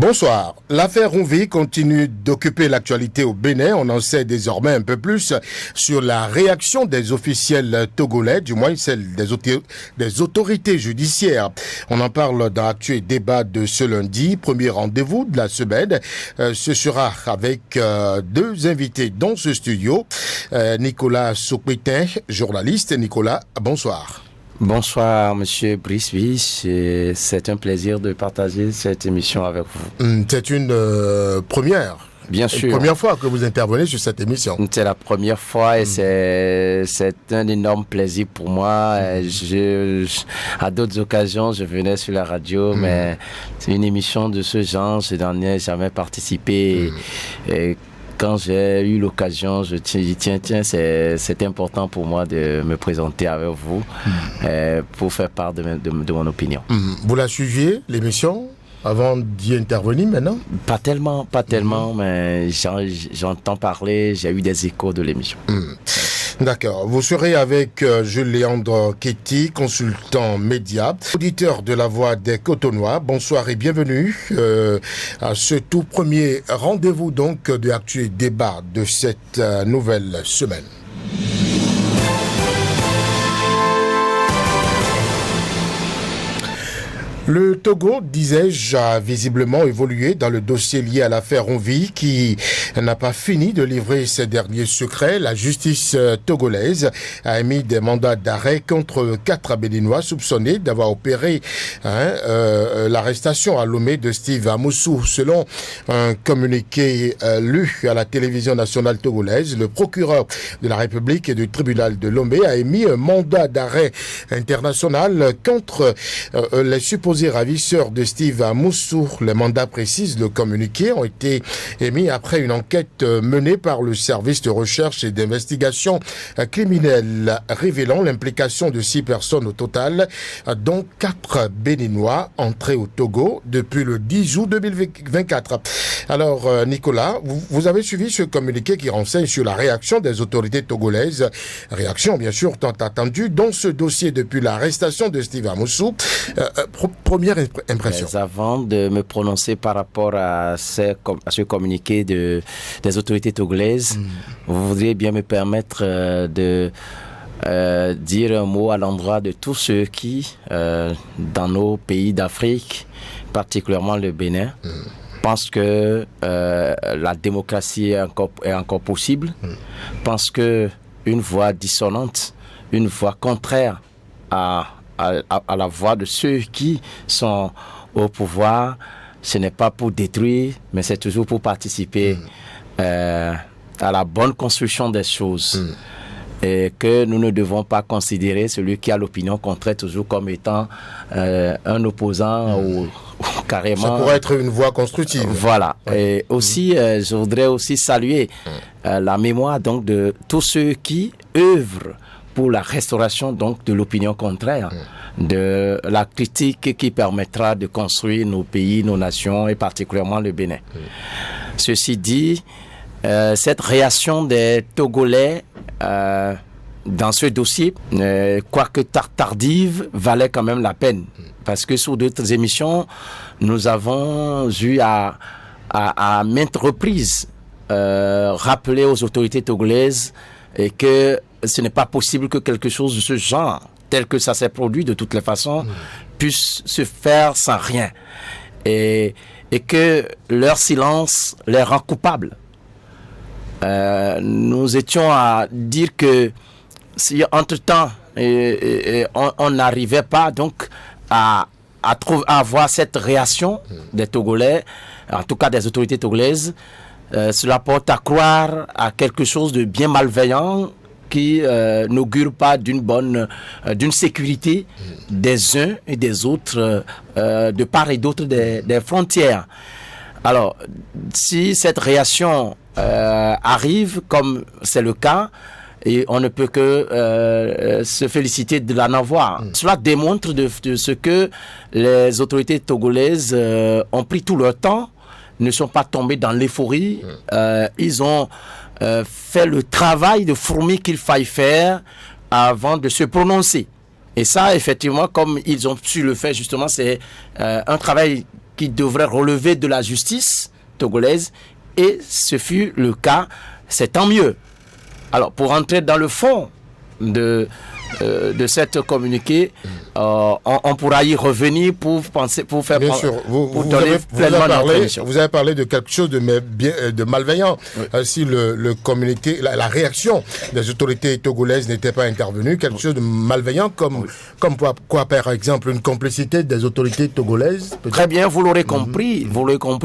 Bonsoir. L'affaire Ronvi continue d'occuper l'actualité au Bénin. On en sait désormais un peu plus sur la réaction des officiels togolais, du moins celle des autorités judiciaires. On en parle dans l'actuel débat de ce lundi. Premier rendez-vous de la semaine. Ce sera avec deux invités dans ce studio. Nicolas Soukouitin, journaliste. Nicolas, bonsoir. Bonsoir, Monsieur Brisby. C'est un plaisir de partager cette émission avec vous. C'est une première. Bien sûr. La première fois que vous intervenez sur cette émission. C'est la première fois et c'est un énorme plaisir pour moi. À d'autres occasions, je venais sur la radio, mais c'est une émission de ce genre, je n'en ai jamais participé. Et quand j'ai eu l'occasion, je dis tiens, c'est important pour moi de me présenter avec vous pour faire part de mon opinion. Vous la suiviez, l'émission, avant d'y intervenir maintenant? Pas tellement, mais j'entends parler, j'ai eu des échos de l'émission. D'accord. Vous serez avec Jules Léandre Kéti, consultant média, auditeur de la Voix des Cotonois. Bonsoir et bienvenue à ce tout premier rendez-vous donc de l'actuel débat de cette nouvelle semaine. Le Togo, disais-je, a visiblement évolué dans le dossier lié à l'affaire Ronvi qui n'a pas fini de livrer ses derniers secrets. La justice togolaise a émis des mandats d'arrêt contre 4 Béninois soupçonnés d'avoir opéré l'arrestation à Lomé de Steve Amoussou. Selon un communiqué lu à la télévision nationale togolaise, le procureur de la République et du tribunal de Lomé a émis un mandat d'arrêt international contre les supposés ravisseurs de Steve Amoussou. Les mandats précisent le communiqué ont été émis après une enquête menée par le service de recherche et d'investigation criminelle révélant l'implication de 6 personnes au total, dont 4 Béninois entrés au Togo depuis le 10 août 2024. Alors Nicolas, vous avez suivi ce communiqué qui renseigne sur la réaction des autorités togolaises, réaction bien sûr tant attendue dans ce dossier depuis l'arrestation de Steve Amoussou. Première impression. Mais avant de me prononcer par rapport à ce communiqué des autorités togolaises, vous voudriez bien me permettre de dire un mot à l'endroit de tous ceux qui, dans nos pays d'Afrique, particulièrement le Bénin, pensent que la démocratie est encore possible, pensent que une voix dissonante, une voix contraire à la voix de ceux qui sont au pouvoir, ce n'est pas pour détruire, mais c'est toujours pour participer à la bonne construction des choses. Et que nous ne devons pas considérer celui qui a l'opinion contraire toujours comme étant un opposant ou carrément... Ça pourrait être une voie constructive. Voilà. Et aussi, je voudrais aussi saluer la mémoire donc de tous ceux qui œuvrent pour la restauration donc de l'opinion contraire, de la critique qui permettra de construire nos pays, nos nations et particulièrement le Bénin. Ceci dit, cette réaction des Togolais dans ce dossier, quoique tardive, valait quand même la peine. Parce que sur d'autres émissions, nous avons eu à maintes reprises rappeler aux autorités togolaises et que ce n'est pas possible que quelque chose de ce genre, tel que ça s'est produit de toutes les façons, puisse se faire sans rien. Et que leur silence les rend coupables. Nous étions à dire que si entre-temps on n'arrivait pas donc à avoir cette réaction des Togolais, en tout cas des autorités togolaises, cela porte à croire à quelque chose de bien malveillant qui n'augure pas d'une sécurité des uns et des autres de part et d'autre des frontières. Alors, si cette réaction arrive, comme c'est le cas, et on ne peut que se féliciter de l'en avoir. Cela démontre de ce que les autorités togolaises ont pris tout leur temps, ne sont pas tombés dans l'euphorie, ils ont fait le travail de fourmi qu'il faille faire avant de se prononcer. Et ça, effectivement, comme ils ont su le faire, justement, c'est un travail qui devrait relever de la justice togolaise, et ce fut le cas, c'est tant mieux. Alors, pour entrer dans le fond de cette communiqué, on pourra y revenir pour faire bien sûr. Vous avez parlé de quelque chose de malveillant. Oui. Si le communiqué, la réaction des autorités togolaises n'était pas intervenue, quelque chose de malveillant comme quoi, par exemple, une complicité des autorités togolaises. Peut-être. Très bien, vous l'aurez compris,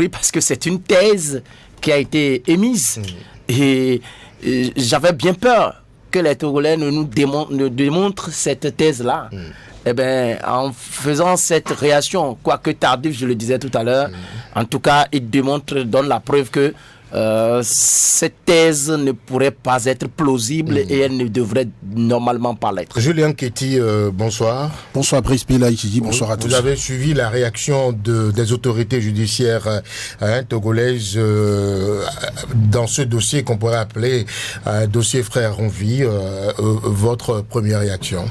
parce que c'est une thèse qui a été émise, et j'avais bien peur que les Togolais ne démontrent cette thèse-là. Eh bien, en faisant cette réaction, quoique tardive, je le disais tout à l'heure, en tout cas, il donne la preuve que cette thèse ne pourrait pas être plausible et elle ne devrait normalement pas l'être. Julien Kéti, bonsoir. Bonsoir Brice Laïchidi, bonsoir à tous. Vous avez suivi la réaction des autorités judiciaires togolaises dans ce dossier qu'on pourrait appeler dossier Frère Ronvi. Votre première réaction?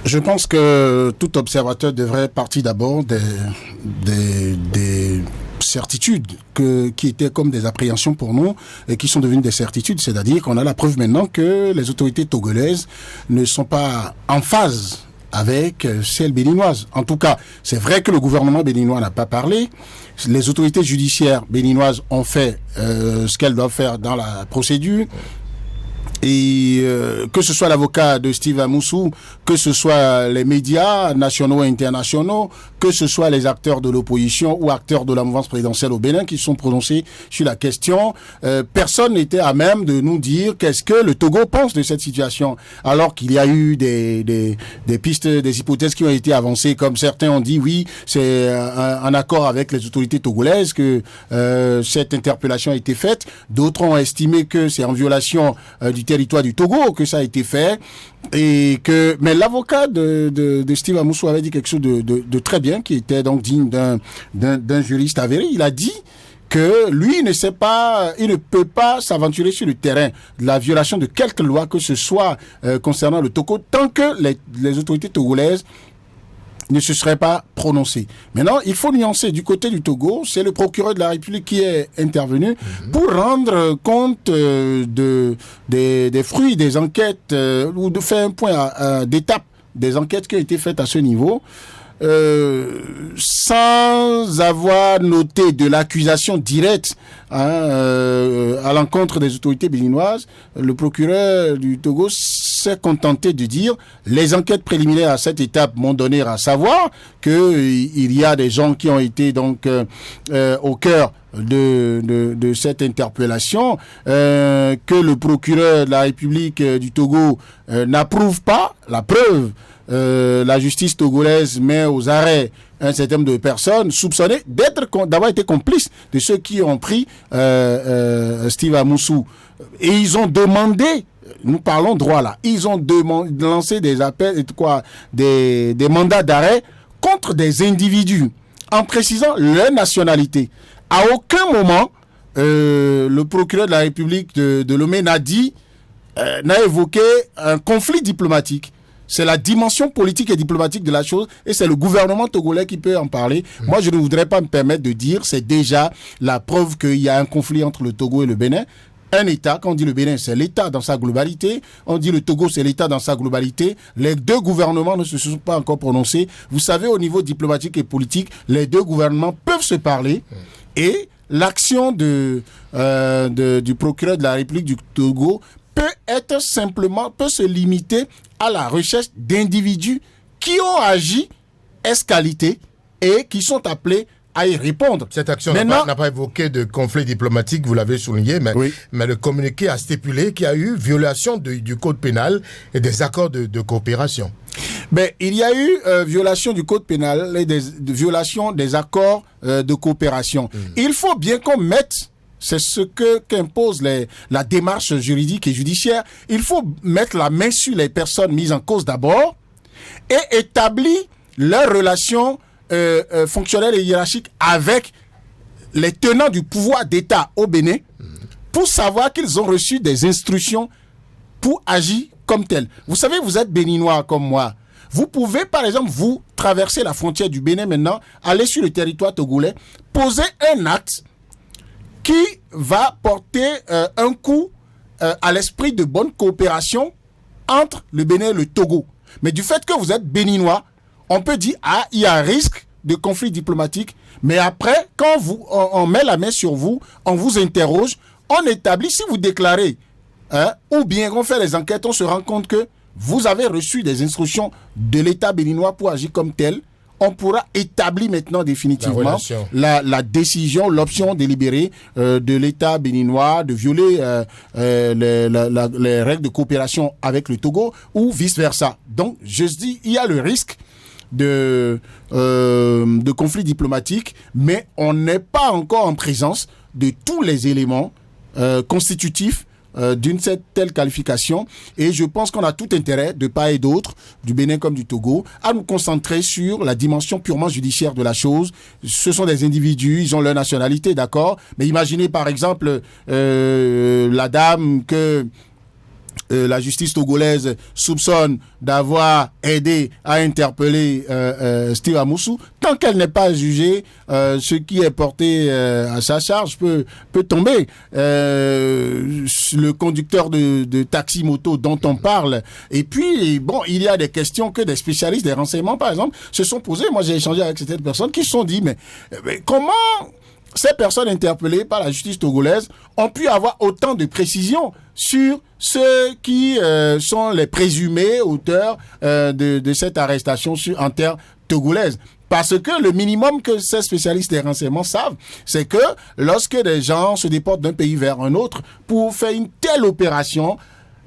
Je pense que tout observateur devrait partir d'abord des certitudes qui étaient comme des appréhensions pour nous et qui sont devenues des certitudes, c'est-à-dire qu'on a la preuve maintenant que les autorités togolaises ne sont pas en phase avec celles béninoises. En tout cas, c'est vrai que le gouvernement béninois n'a pas parlé. Les autorités judiciaires béninoises ont fait ce qu'elles doivent faire dans la procédure. Et que ce soit l'avocat de Steve Amoussou, que ce soit les médias nationaux et internationaux, que ce soit les acteurs de l'opposition ou acteurs de la mouvance présidentielle au Bénin qui sont prononcés sur la question, personne n'était à même de nous dire qu'est-ce que le Togo pense de cette situation, alors qu'il y a eu des pistes, des hypothèses qui ont été avancées, comme certains ont dit oui, c'est un accord avec les autorités togolaises que cette interpellation a été faite. D'autres ont estimé que c'est en violation du territoire du Togo que ça a été fait, et que mais l'avocat de Steve Amoussou avait dit quelque chose de très bien, qui était donc digne d'un juriste avéré. Il a dit que lui il ne peut pas s'aventurer sur le terrain de la violation de quelque loi que ce soit concernant le Togo tant que les autorités togolaises ne se serait pas prononcé. Maintenant, il faut nuancer. Du côté du Togo, c'est le procureur de la République qui est intervenu pour rendre compte des fruits des enquêtes ou de faire un point d'étape des enquêtes qui ont été faites à ce niveau. Sans avoir noté de l'accusation directe à l'encontre des autorités béninoises, le procureur du Togo s'est contenté de dire les enquêtes préliminaires à cette étape m'ont donné à savoir qu'il y a des gens qui ont été donc au cœur de cette interpellation, que le procureur de la République du Togo n'approuve pas. La preuve, la justice togolaise met aux arrêts un certain nombre de personnes soupçonnées d'avoir été complices de ceux qui ont pris Steve Amoussou. Et ils ont demandé, nous parlons droit là, ils ont lancé des appels, des mandats d'arrêt contre des individus en précisant leur nationalité. À aucun moment, le procureur de la République de Lomé n'a évoqué un conflit diplomatique. C'est la dimension politique et diplomatique de la chose, et c'est le gouvernement togolais qui peut en parler. Moi, je ne voudrais pas me permettre de dire, c'est déjà la preuve qu'il y a un conflit entre le Togo et le Bénin. Un État, quand on dit le Bénin, c'est l'État dans sa globalité. On dit le Togo, c'est l'État dans sa globalité. Les deux gouvernements ne se sont pas encore prononcés. Vous savez, au niveau diplomatique et politique, les deux gouvernements peuvent se parler. Et l'action du procureur de la République du Togo peut se limiter à la recherche d'individus qui ont agi escalité et qui sont appelés à y répondre. Cette action n'a pas évoqué de conflit diplomatique, vous l'avez souligné, mais le communiqué a stipulé qu'il y a eu violation du code pénal et des accords de coopération. Mais il y a eu violation du code pénal et violation des accords de coopération. Il faut bien qu'on mette, c'est ce qu'impose la démarche juridique et judiciaire, il faut mettre la main sur les personnes mises en cause d'abord et établir leurs relations fonctionnelles et hiérarchiques avec les tenants du pouvoir d'État au Bénin pour savoir qu'ils ont reçu des instructions pour agir comme tels. Vous savez, vous êtes béninois comme moi. Vous pouvez, par exemple, vous traverser la frontière du Bénin maintenant, aller sur le territoire togolais, poser un acte qui va porter un coup à l'esprit de bonne coopération entre le Bénin et le Togo. Mais du fait que vous êtes béninois, on peut dire, il y a un risque de conflit diplomatique, mais après, quand on met la main sur vous, on vous interroge, on établit, si vous déclarez, ou bien on fait les enquêtes, on se rend compte que vous avez reçu des instructions de l'État béninois pour agir comme tel, on pourra établir maintenant définitivement la décision, l'option délibérée de l'État béninois de violer les règles de coopération avec le Togo ou vice-versa. Donc, je dis, il y a le risque de conflit diplomatique, mais on n'est pas encore en présence de tous les éléments constitutifs d'une telle qualification, et je pense qu'on a tout intérêt, de part et d'autre, du Bénin comme du Togo, à nous concentrer sur la dimension purement judiciaire de la chose. Ce sont des individus, ils ont leur nationalité, d'accord, mais imaginez par exemple la dame que la justice togolaise soupçonne d'avoir aidé à interpeller Steve Amoussou. Tant qu'elle n'est pas jugée, ce qui est porté à sa charge peut tomber. Le conducteur de taxi-moto dont on parle. Et puis, bon, il y a des questions que des spécialistes des renseignements, par exemple, se sont posées. Moi, j'ai échangé avec certaines personnes qui se sont dit, mais comment ces personnes interpellées par la justice togolaise ont pu avoir autant de précisions sur ceux qui sont les présumés auteurs de cette arrestation en terre togolaise. Parce que le minimum que ces spécialistes des renseignements savent, c'est que lorsque des gens se déportent d'un pays vers un autre pour faire une telle opération,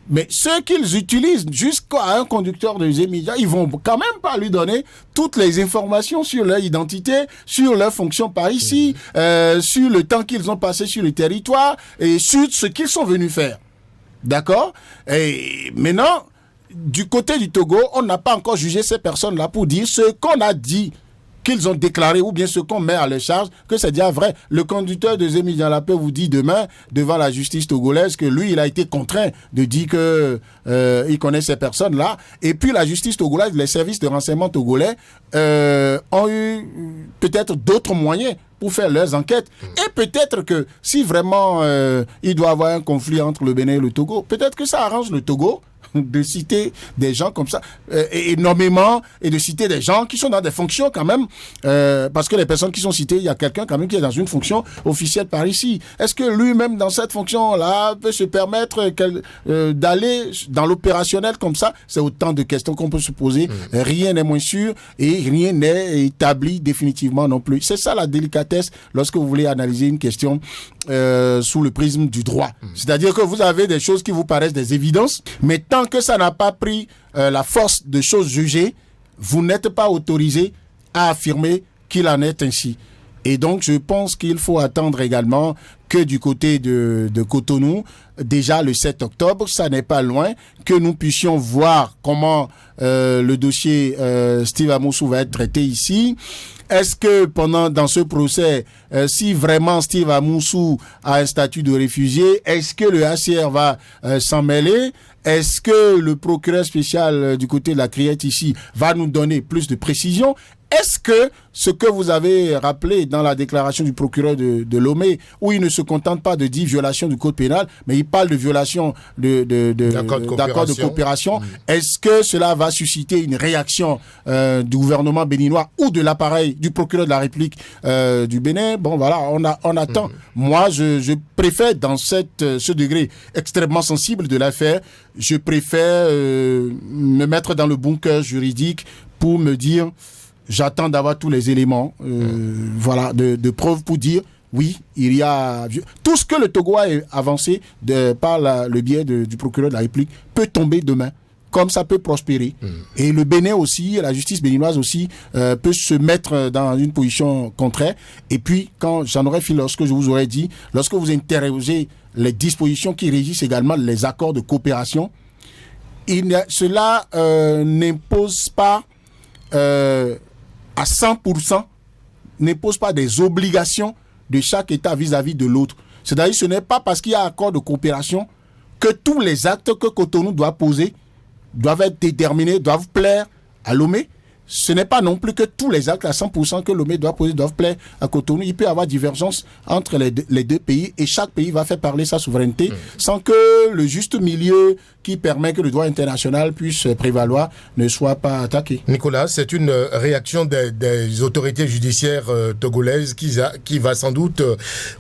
mais ceux qu'ils utilisent jusqu'à un conducteur de Zémidia, ils vont quand même pas lui donner toutes les informations sur leur identité, sur leur fonction par ici, sur le temps qu'ils ont passé sur le territoire et sur ce qu'ils sont venus faire. D'accord? Et maintenant, du côté du Togo, on n'a pas encore jugé ces personnes-là pour dire ce qu'on a dit qu'ils ont déclaré ou bien ce qu'on met à leur charge, que c'est déjà vrai. Le conducteur de Zémi Dialapé vous dit demain, devant la justice togolaise, que lui, il a été contraint de dire que il connaît ces personnes-là. Et puis la justice togolaise, les services de renseignement togolais ont eu peut-être d'autres moyens pour faire leurs enquêtes. Et peut-être que si vraiment il doit y avoir un conflit entre le Bénin et le Togo, peut-être que ça arrange le Togo de citer des gens comme ça énormément et de citer des gens qui sont dans des fonctions quand même parce que les personnes qui sont citées, il y a quelqu'un quand même qui est dans une fonction officielle par ici. Est-ce que lui-même dans cette fonction-là peut se permettre d'aller dans l'opérationnel comme ça? C'est autant de questions qu'on peut se poser. Rien n'est moins sûr et rien n'est établi définitivement non plus. C'est ça la délicatesse lorsque vous voulez analyser une question sous le prisme du droit. C'est-à-dire que vous avez des choses qui vous paraissent des évidences, mais tant que ça n'a pas pris la force de choses jugées, vous n'êtes pas autorisé à affirmer qu'il en est ainsi. Et donc, je pense qu'il faut attendre également que du côté de Cotonou, déjà le 7 octobre, ça n'est pas loin, que nous puissions voir comment le dossier Steve Amoussou va être traité ici. Est-ce que dans ce procès, si vraiment Steve Amoussou a un statut de réfugié, est-ce que le HCR va s'en mêler? Est-ce que le procureur spécial du côté de la Criette ici va nous donner plus de précision? Est-ce que ce que vous avez rappelé dans la déclaration du procureur de Lomé, où il ne se contente pas de dire violation du code pénal, mais il parle de violation d'accord de coopération, est-ce que cela va susciter une réaction du gouvernement béninois ou de l'appareil du procureur de la République du Bénin? Bon, voilà, on attend. Moi, je préfère, dans ce degré extrêmement sensible de l'affaire, je préfère me mettre dans le bunker juridique pour me dire... J'attends d'avoir tous les éléments voilà, de preuves pour dire oui, il y a... Tout ce que le Togo a avancé par le biais du procureur de la République peut tomber demain, comme ça peut prospérer. Et le Bénin aussi, la justice béninoise aussi, peut se mettre dans une position contraire. Et puis, quand j'en aurais fini, lorsque je vous aurais dit, lorsque vous interrogez les dispositions qui régissent également les accords de coopération, cela n'impose pas... à 100%, n'impose pas des obligations de chaque État vis-à-vis de l'autre. C'est-à-dire ce n'est pas parce qu'il y a accord de coopération que tous les actes que Cotonou doit poser doivent être déterminés, doivent plaire à Lomé, ce n'est pas non plus que tous les actes à 100% que Lomé doit poser doivent plaire à Cotonou. Il peut y avoir divergence entre les deux pays et chaque pays va faire parler sa souveraineté sans que le juste milieu qui permet que le droit international puisse prévaloir ne soit pas attaqué. Nicolas, c'est une réaction des autorités judiciaires togolaises qui va sans doute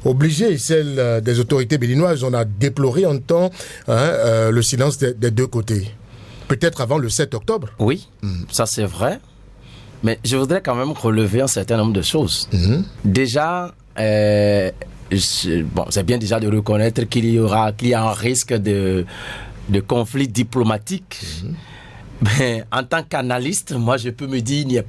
obliger celle des autorités béninoises. On a déploré en temps le silence des deux côtés. Peut-être avant le 7 octobre. Oui, ça c'est vrai. Mais je voudrais quand même relever un certain nombre de choses. Déjà, c'est bien déjà de reconnaître qu'il y a un risque de conflit diplomatique. Mais en tant qu'analyste, moi je peux me dire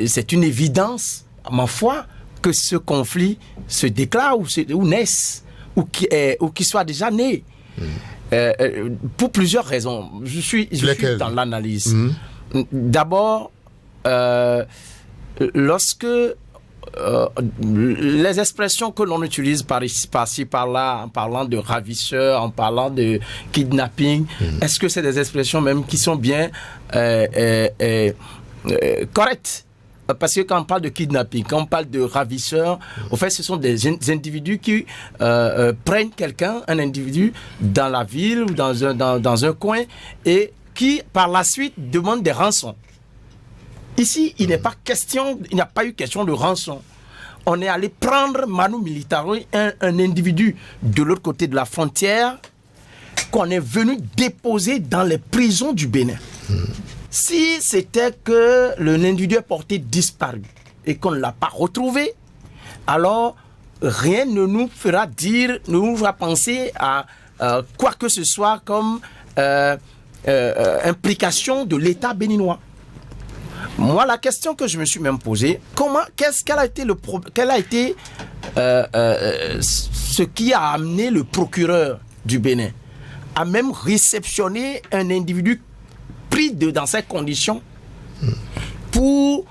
c'est une évidence, à ma foi, que ce conflit se déclare ou naisse, ou qu'il soit déjà né. Pour plusieurs raisons. Je suis dans l'analyse. D'abord, lorsque les expressions que l'on utilise par-ci, par-là, en parlant de ravisseurs, en parlant de kidnapping, est-ce que c'est des expressions même qui sont bien correctes? Parce que quand on parle de kidnapping, quand on parle de ravisseurs, au fait, ce sont des individus qui prennent un individu dans la ville ou dans un coin et qui, par la suite, demandent des rançons. Ici, il n'y a pas eu question de rançon. On est allé prendre Manu Militari, un individu de l'autre côté de la frontière, qu'on est venu déposer dans les prisons du Bénin. Si c'était que l'individu est porté disparu et qu'on ne l'a pas retrouvé, alors rien ne nous fera penser à quoi que ce soit comme implication de l'État béninois. Moi, la question que je me suis même posée, quel a été ce qui a amené le procureur du Bénin à même réceptionner un individu pris dans ces conditions pour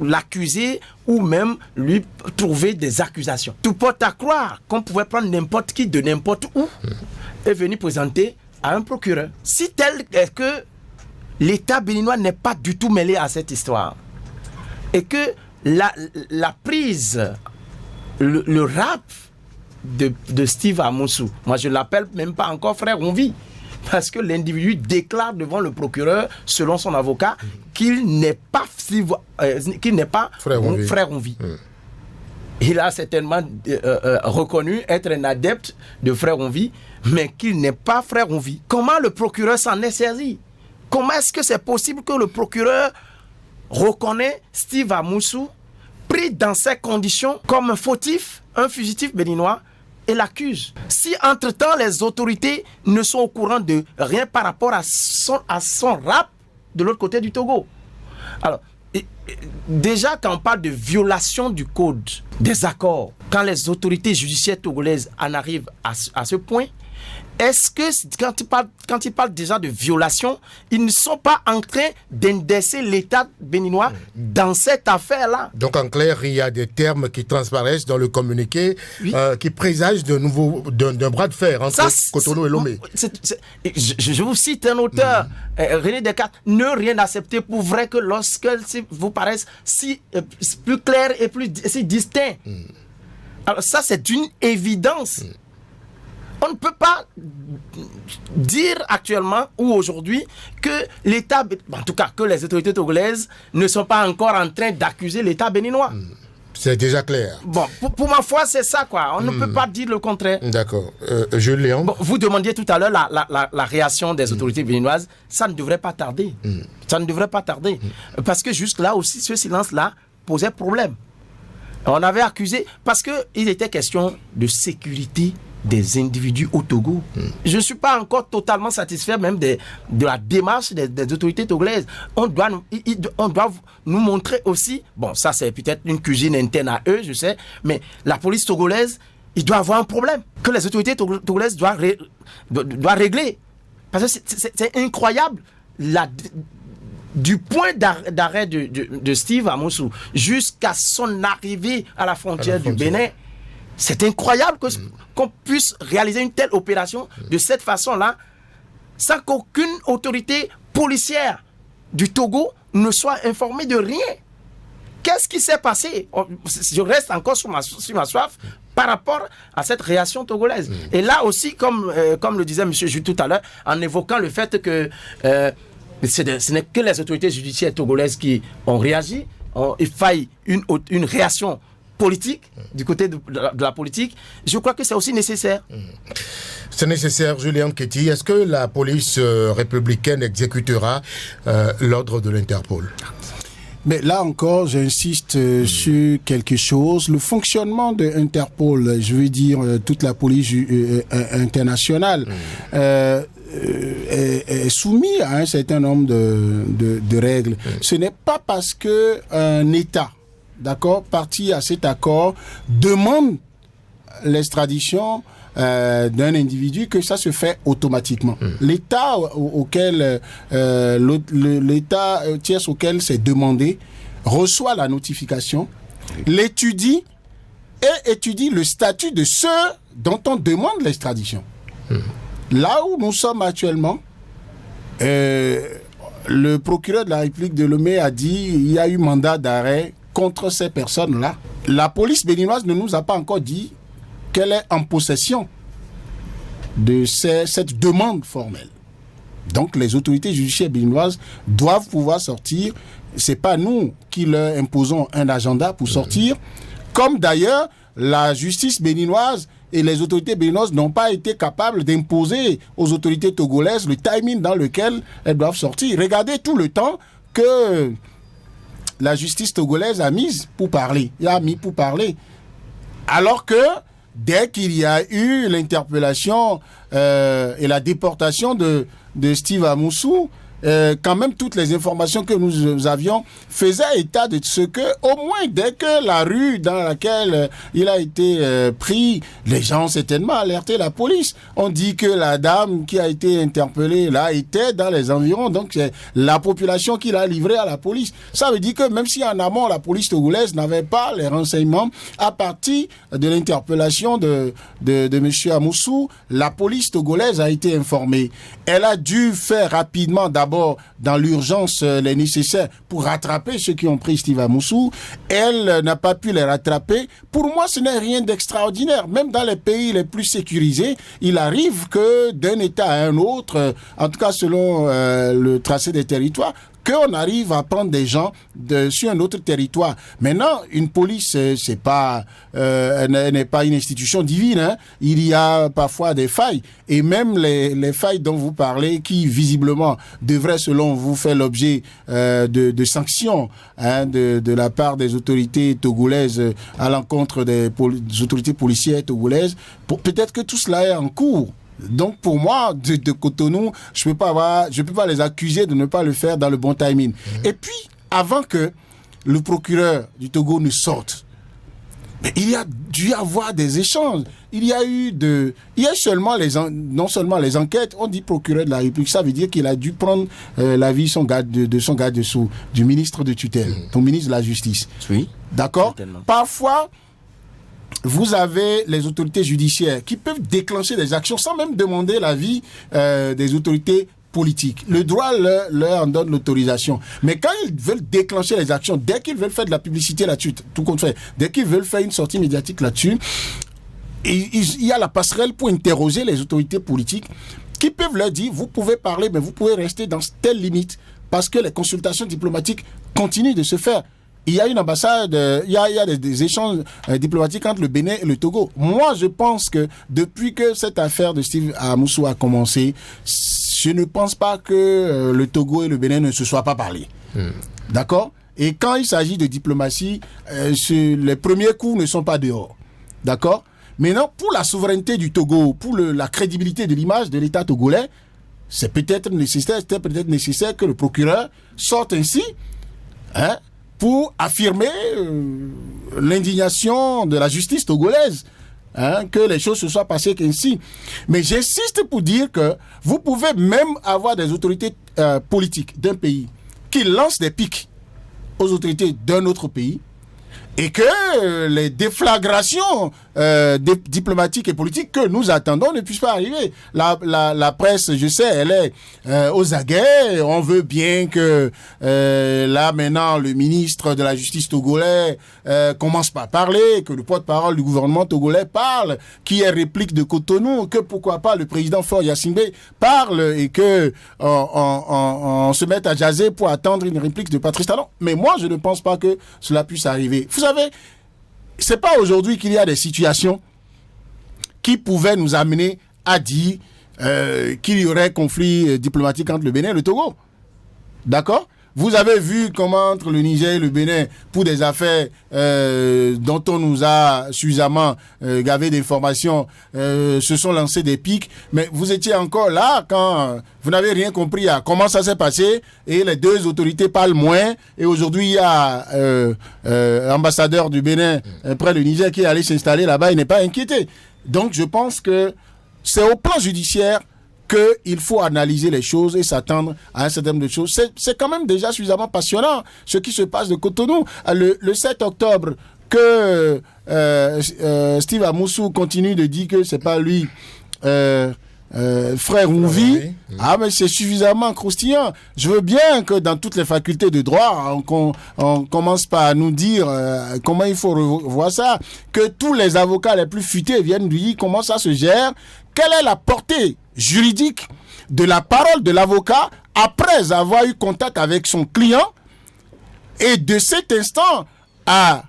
l'accuser ou même lui trouver des accusations. Tout porte à croire qu'on pouvait prendre n'importe qui de n'importe où et venir présenter à un procureur. Si tel est que l'État béninois n'est pas du tout mêlé à cette histoire et que la prise, le rap de Steve Amoussou, moi je l'appelle même pas encore frère Onvi, parce que l'individu déclare devant le procureur, selon son avocat, qu'il n'est pas frère Onvi. Il a certainement reconnu être un adepte de frère Onvi, mais qu'il n'est pas frère Onvi. Comment le procureur s'en est saisi? Comment est-ce que c'est possible que le procureur reconnaît Steve Amoussou pris dans ces conditions comme un fautif, un fugitif béninois, et l'accuse? Si entre-temps les autorités ne sont au courant de rien par rapport à son rap de l'autre côté du Togo. Alors, déjà quand on parle de violation du code des accords, quand les autorités judiciaires togolaises en arrivent à ce point, est-ce que quand ils parlent déjà de violation, ils ne sont pas en train d'indexer l'État béninois dans cette affaire-là? Donc en clair, il y a des termes qui transparaissent dans le communiqué qui présagent d'un bras de fer entre Cotonou et Lomé. Je vous cite un auteur, René Descartes, ne rien accepter pour vrai que lorsque vous paraissent plus clair et si distinct. Alors ça, c'est une évidence. On ne peut pas dire actuellement ou aujourd'hui que l'État, en tout cas que les autorités togolaises ne sont pas encore en train d'accuser l'État béninois. C'est déjà clair. Bon, pour ma foi, c'est ça quoi. On ne peut pas dire le contraire. D'accord. Jules Léon. Bon, vous demandiez tout à l'heure la réaction des autorités béninoises. Ça ne devrait pas tarder. Ça ne devrait pas tarder. Parce que jusque-là aussi, ce silence-là posait problème. On avait accusé, parce qu'il était question de sécurité des individus au Togo. Je ne suis pas encore totalement satisfait même de la démarche des autorités togolaises. On doit nous montrer aussi, bon ça c'est peut-être une cuisine interne à eux, je sais, mais la police togolaise, il doit avoir un problème que les autorités togolaises doivent régler. Parce que c'est incroyable du point d'arrêt de Steve Amoussou jusqu'à son arrivée à la frontière du Bénin. C'est incroyable qu'on puisse réaliser une telle opération de cette façon-là sans qu'aucune autorité policière du Togo ne soit informée de rien. Qu'est-ce qui s'est passé? Je reste encore sur ma soif par rapport à cette réaction togolaise. Et là aussi, comme le disait M. Jules tout à l'heure, en évoquant le fait que ce n'est que les autorités judiciaires togolaises qui ont réagi, il faille une réaction politique, du côté de la politique, je crois que c'est aussi nécessaire. C'est nécessaire, Julien Kéti. Est-ce que la police républicaine exécutera l'ordre de l'Interpol? Mais là encore, j'insiste sur quelque chose. Le fonctionnement de Interpol, je veux dire toute la police internationale, est soumis à un certain nombre de règles. Ce n'est pas parce que un État, d'accord, parti à cet accord, demande l'extradition d'un individu que ça se fait automatiquement. L'État auquel l'État tiers auquel c'est demandé reçoit la notification, l'étudie et étudie le statut de ceux dont on demande l'extradition. Là où nous sommes actuellement, le procureur de la République de Lomé a dit il y a eu mandat d'arrêt contre ces personnes-là. La police béninoise ne nous a pas encore dit qu'elle est en possession de cette demande formelle. Donc les autorités judiciaires béninoises doivent pouvoir sortir. C'est pas nous qui leur imposons un agenda pour sortir. Comme d'ailleurs la justice béninoise et les autorités béninoises n'ont pas été capables d'imposer aux autorités togolaises le timing dans lequel elles doivent sortir. Regardez tout le temps que la justice togolaise a mis pour parler. Alors que dès qu'il y a eu l'interpellation et la déportation de Steve Amoussou, quand même toutes les informations que nous avions faisaient état de ce que, au moins dès que la rue dans laquelle il a été pris, les gens ont certainement alerté la police. On dit que la dame qui a été interpellée là était dans les environs, donc c'est la population qui l'a livrée à la police. Ça veut dire que même si en amont la police togolaise n'avait pas les renseignements, à partir de l'interpellation de M. Amoussou, la police togolaise a été informée. Elle a dû faire rapidement d'abord dans l'urgence les nécessaires pour rattraper ceux qui ont pris Steve Amoussou. Elle n'a pas pu les rattraper. Pour moi, ce n'est rien d'extraordinaire. Même dans les pays les plus sécurisés, il arrive que d'un État à un autre, en tout cas selon le tracé des territoires, qu'on arrive à prendre des gens sur un autre territoire. Maintenant, une police, c'est pas, elle n'est pas une institution divine, hein. Il y a parfois des failles. Et même les failles dont vous parlez, qui visiblement devraient, selon vous, faire l'objet de sanctions, hein, de la part des autorités togolaises à l'encontre des autorités policières togolaises, peut-être que tout cela est en cours. Donc pour moi, de Cotonou, je peux pas les accuser de ne pas le faire dans le bon timing. Et puis, avant que le procureur du Togo ne sorte, mais il y a dû avoir des échanges. Il y a seulement non seulement les enquêtes, on dit procureur de la République, ça veut dire qu'il a dû prendre l'avis de son garde dessous, du ministre de tutelle, ton ministre de la Justice. Oui. D'accord ? Certainement. Parfois, vous avez les autorités judiciaires qui peuvent déclencher des actions sans même demander l'avis des autorités politiques. Le droit leur en donne l'autorisation. Mais quand ils veulent déclencher les actions, dès qu'ils veulent faire de la publicité là-dessus, tout compte fait, dès qu'ils veulent faire une sortie médiatique là-dessus, il y a la passerelle pour interroger les autorités politiques qui peuvent leur dire, vous pouvez parler, mais vous pouvez rester dans telle limite, parce que les consultations diplomatiques continuent de se faire. Il y a une ambassade, il y a des échanges diplomatiques entre le Bénin et le Togo. Moi, je pense que depuis que cette affaire de Steve Amoussou a commencé, je ne pense pas que le Togo et le Bénin ne se soient pas parlé. D'accord ? Et quand il s'agit de diplomatie, les premiers coups ne sont pas dehors. D'accord ? Maintenant, pour la souveraineté du Togo, pour la crédibilité de l'image de l'État togolais, c'était peut-être nécessaire que le procureur sorte ainsi, hein, pour affirmer l'indignation de la justice togolaise, hein, que les choses se soient passées qu'ainsi. Mais j'insiste pour dire que vous pouvez même avoir des autorités politiques d'un pays qui lancent des pics aux autorités d'un autre pays, et que les déflagrations diplomatiques et politiques que nous attendons ne puissent pas arriver. La presse, je sais, elle est aux aguets. On veut bien que là maintenant le ministre de la Justice togolais commence par parler, que le porte-parole du gouvernement togolais parle, qu'il y ait réplique de Cotonou, que pourquoi pas le président Faure Gnassingbé parle et que on se mette à jaser pour attendre une réplique de Patrice Talon. Mais moi, je ne pense pas que cela puisse arriver. Vous savez, c'est pas aujourd'hui qu'il y a des situations qui pouvaient nous amener à dire qu'il y aurait conflit diplomatique entre le Bénin et le Togo. D'accord ? Vous avez vu comment entre le Niger et le Bénin, pour des affaires dont on nous a suffisamment gavé d'informations, se sont lancés des pics. Mais vous étiez encore là quand vous n'avez rien compris à comment ça s'est passé et les deux autorités parlent moins. Et aujourd'hui, il y a l'ambassadeur du Bénin près du Niger qui est allé s'installer là-bas. Il n'est pas inquiété. Donc, je pense que c'est au plan judiciaire qu'il faut analyser les choses et s'attendre à un certain nombre de choses. C'est quand même déjà suffisamment passionnant ce qui se passe de Cotonou. Le 7 octobre, que Steve Amoussou continue de dire que c'est pas lui, frère Ouvi, mais c'est suffisamment croustillant. Je veux bien que dans toutes les facultés de droit, on commence par nous dire comment il faut revoir ça, que tous les avocats les plus futés viennent lui dire comment ça se gère, quelle est la portée juridique de la parole de l'avocat après avoir eu contact avec son client, et de cet instant à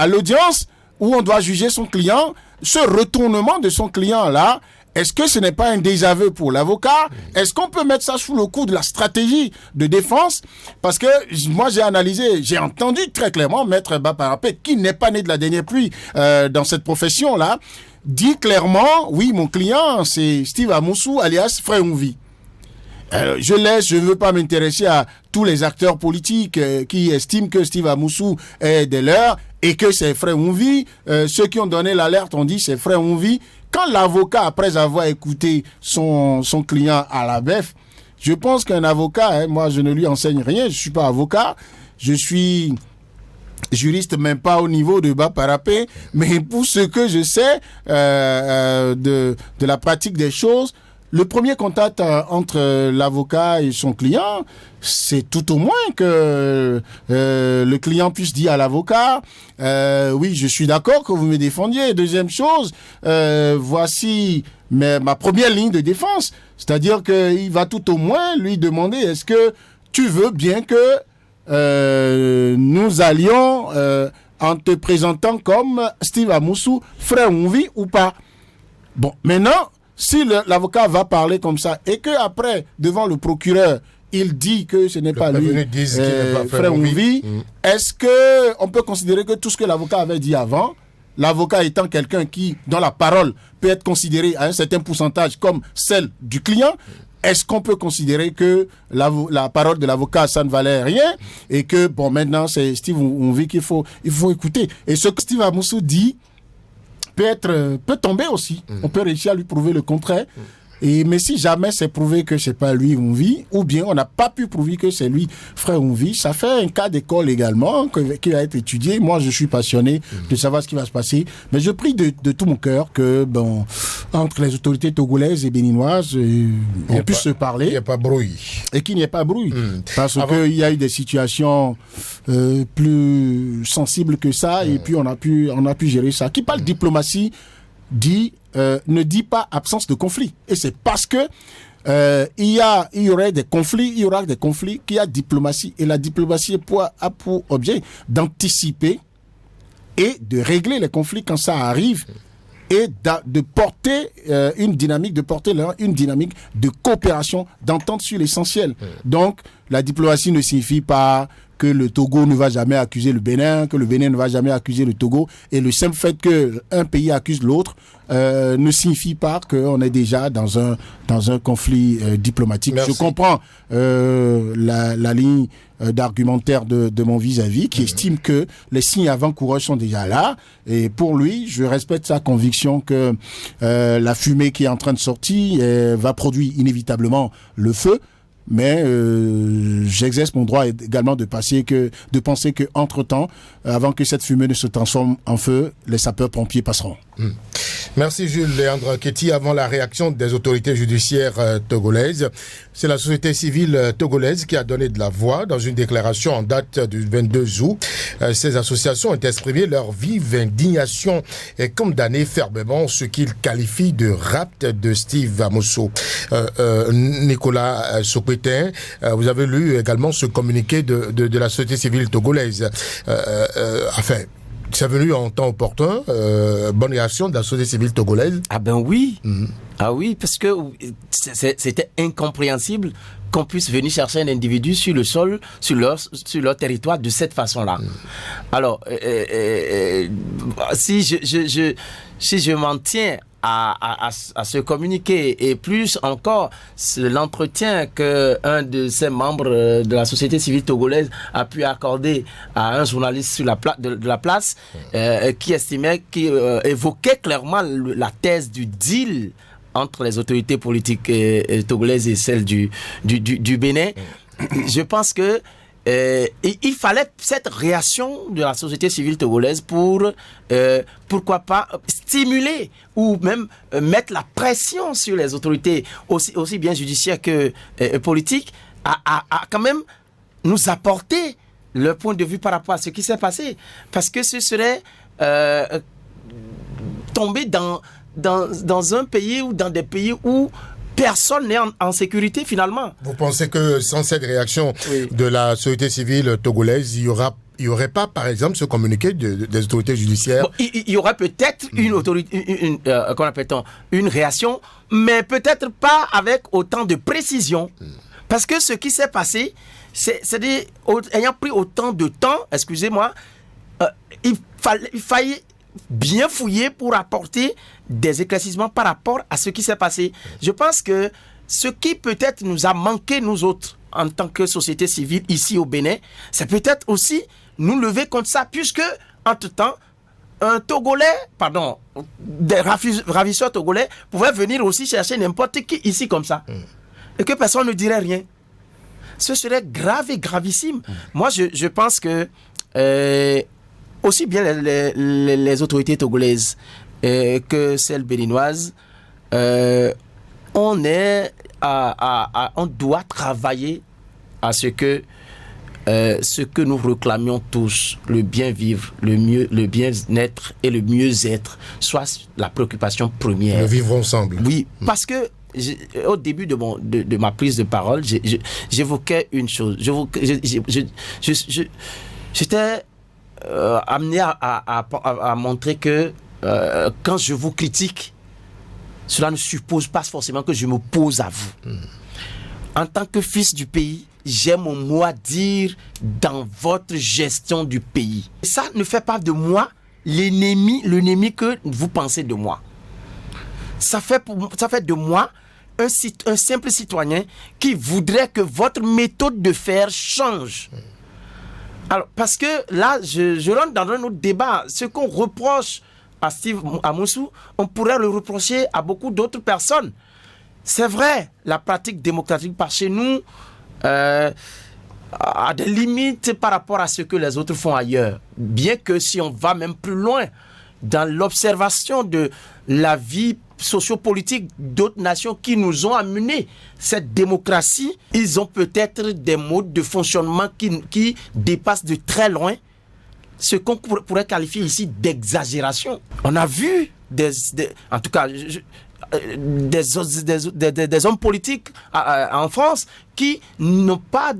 l'audience où on doit juger son client, ce retournement de son client-là, est-ce que ce n'est pas un désaveu pour l'avocat? Est-ce qu'on peut mettre ça sous le coup de la stratégie de défense? Parce que moi, j'ai entendu très clairement Maître Baparapé, qui n'est pas né de la dernière pluie dans cette profession-là, dit clairement, oui, mon client, c'est Steve Amoussou, alias Frère Ouvi. Je ne veux pas m'intéresser à tous les acteurs politiques qui estiment que Steve Amoussou est des leurs et que c'est Frère Ouvi. Ceux qui ont donné l'alerte ont dit c'est Frère Ouvi. Quand l'avocat, après avoir écouté son client à la bef, je pense qu'un avocat, moi je ne lui enseigne rien, je ne suis pas avocat, je suis juriste même pas au niveau de Baparapé, mais pour ce que je sais de la pratique des choses, le premier contact entre l'avocat et son client, c'est tout au moins que le client puisse dire à l'avocat oui, je suis d'accord que vous me défendiez. Deuxième chose, voici ma première ligne de défense. C'est-à-dire qu'il va tout au moins lui demander est-ce que tu veux bien que nous allions en te présentant comme Steve Amoussou, frère Ouvi ou pas. Bon, maintenant, si l'avocat va parler comme ça et que après devant le procureur il dit que ce n'est pas lui, frère Ouvi, est-ce que on peut considérer que tout ce que l'avocat avait dit avant, l'avocat étant quelqu'un dont la parole peut être considérée à un certain pourcentage comme celle du client, est-ce qu'on peut considérer que la parole de l'avocat ça ne valait rien et que bon maintenant c'est Steve Ouvi qu'il faut écouter, et ce que Steve Amoussou dit peut tomber aussi. On peut réussir à lui prouver le contraire. Mais si jamais c'est prouvé que c'est pas lui Ouvi, ou bien on n'a pas pu prouver que c'est lui frère Ouvi, ça fait un cas d'école également qui va être étudié. Moi, je suis passionné de savoir ce qui va se passer. Mais je prie de tout mon cœur que entre les autorités togolaises et béninoises, on puisse se parler. Il n'y a pas bruit. Et qu'il n'y ait pas bruit. Parce qu'il y a eu des situations plus sensibles que ça, et puis on a pu gérer ça. Qui parle diplomatie ne dit pas absence de conflit. Et c'est parce que il y aura des conflits qu'il y a diplomatie. Et la diplomatie a pour objet d'anticiper et de régler les conflits quand ça arrive, et de porter une dynamique de coopération, d'entente sur l'essentiel. Donc, la diplomatie ne signifie pas que le Togo ne va jamais accuser le Bénin, que le Bénin ne va jamais accuser le Togo. Et le simple fait qu'un pays accuse l'autre ne signifie pas qu'on est déjà dans un conflit diplomatique. Merci. Je comprends la ligne d'argumentaire de mon vis-à-vis qui estime que les signes avant-coureurs sont déjà là. Et pour lui, je respecte sa conviction que la fumée qui est en train de sortir va produire inévitablement le feu. mais j'exerce mon droit également de penser que entre-temps, avant que cette fumée ne se transforme en feu, les sapeurs-pompiers passeront. Merci Jules Léandre Kéti. Avant la réaction des autorités judiciaires togolaises, c'est la société civile togolaise qui a donné de la voix dans une déclaration en date du 22 août. Ces associations ont exprimé leur vive indignation et condamné fermement ce qu'ils qualifient de rapt de Steve Amosso. Nicolas Sopetin, vous avez lu également ce communiqué de la société civile togolaise. Enfin, c'est venu en temps opportun, bonne réaction de la société civile togolaise. Ah ben oui, ah oui, parce que c'était incompréhensible qu'on puisse venir chercher un individu sur le sol, sur leur territoire de cette façon-là. Alors, si je m'en tiens à se communiquer, et plus encore l'entretien qu'un de ses membres de la société civile togolaise a pu accorder à un journaliste sur de la place, qui évoquait clairement la thèse du deal entre les autorités politiques togolaises et celles du Bénin. Je pense que il fallait cette réaction de la société civile togolaise pour, pourquoi pas, stimuler ou même mettre la pression sur les autorités, aussi bien judiciaires que politiques, à quand même nous apporter leur point de vue par rapport à ce qui s'est passé. Parce que ce serait tomber dans un pays ou dans des pays où personne n'est en sécurité finalement. Vous pensez que sans cette réaction de la société civile togolaise, il y aurait pas, par exemple, ce communiqué des autorités judiciaires? Il y aurait peut-être une réaction, mais peut-être pas avec autant de précision. Parce que ce qui s'est passé, c'est-à-dire, ayant pris autant de temps, excusez-moi, il fallait bien fouiller pour apporter des éclaircissements par rapport à ce qui s'est passé. Je pense que ce qui peut-être nous a manqué, nous autres, en tant que société civile ici au Bénin, c'est peut-être aussi nous lever contre ça, puisque, entre-temps, des ravisseurs togolais pouvaient venir aussi chercher n'importe qui ici comme ça. Et que personne ne dirait rien. Ce serait grave et gravissime. Moi, je pense que aussi bien les autorités togolaises que celles béninoises, on doit travailler à ce que nous réclamions tous, le bien vivre, le bien-être et le mieux-être, soit la préoccupation première. Le vivre ensemble. Oui, parce que au début de ma prise de parole, j'évoquais une chose. J'étais amené à montrer que quand je vous critique, cela ne suppose pas forcément que je m'oppose à vous. En tant que fils du pays, j'ai mon mot à dire dans votre gestion du pays. Ça ne fait pas de moi l'ennemi que vous pensez de moi. Ça fait de moi un simple citoyen qui voudrait que votre méthode de faire change. Alors, parce que là, je rentre dans un autre débat. Ce qu'on reproche à Steve Amosso, on pourrait le reprocher à beaucoup d'autres personnes. C'est vrai, la pratique démocratique par chez nous a des limites par rapport à ce que les autres font ailleurs. Bien que si on va même plus loin dans l'observation de la vie sociopolitique d'autres nations qui nous ont amené cette démocratie, ils ont peut-être des modes de fonctionnement qui dépassent de très loin ce qu'on pourrait qualifier ici d'exagération. On a vu en tout cas des hommes politiques en France qui n'ont pas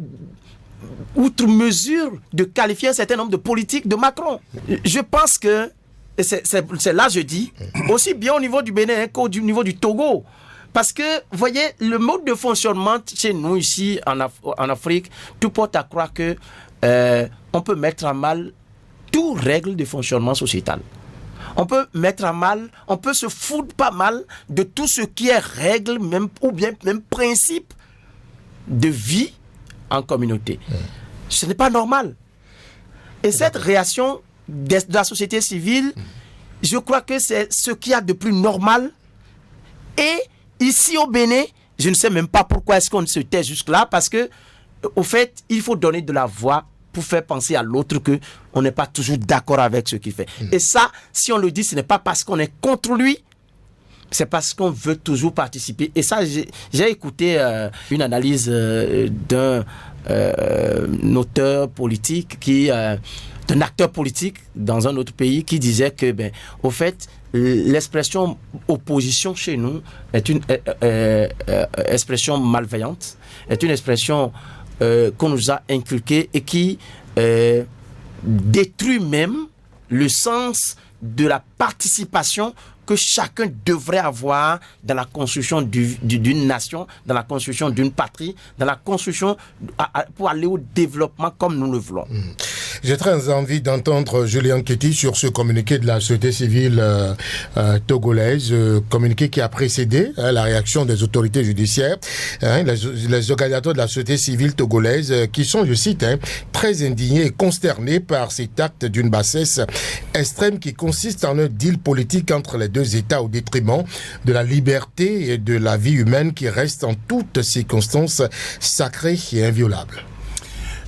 outre mesure de qualifier un certain nombre de politiques de Macron. Je pense que c'est là je dis, aussi bien au niveau du Bénin qu'au niveau du Togo. Parce que, vous voyez, le mode de fonctionnement chez nous ici en Afrique, tout porte à croire que on peut mettre à mal toute règle de fonctionnement sociétal. On peut mettre à mal, on peut se foutre pas mal de tout ce qui est règle, même, ou bien même principe de vie en communauté. Ce n'est pas normal. Et cette réaction de la société civile, je crois que c'est ce qu'il y a de plus normal. Et ici au Bénin, je ne sais même pas pourquoi est-ce qu'on se tait jusque-là, parce que, au fait, il faut donner de la voix pour faire penser à l'autre que on n'est pas toujours d'accord avec ce qu'il fait. Et ça, si on le dit, ce n'est pas parce qu'on est contre lui, c'est parce qu'on veut toujours participer. Et ça, j'ai écouté une analyse d'un auteur politique d'un acteur politique dans un autre pays qui disait que, au fait, l'expression opposition chez nous est une expression malveillante, est une expression qu'on nous a inculquée et qui détruit même le sens de la participation que chacun devrait avoir dans la construction d'une nation, dans la construction d'une patrie, dans la construction pour aller au développement comme nous le voulons. J'ai très envie d'entendre Julien Kéti sur ce communiqué de la société civile togolaise, communiqué qui a précédé la réaction des autorités judiciaires, les organisateurs de la société civile togolaise qui sont, je cite, très indignés et consternés par cet acte d'une bassesse extrême qui consiste en un deal politique entre les deux États au détriment de la liberté et de la vie humaine qui reste en toutes circonstances sacrée et inviolable.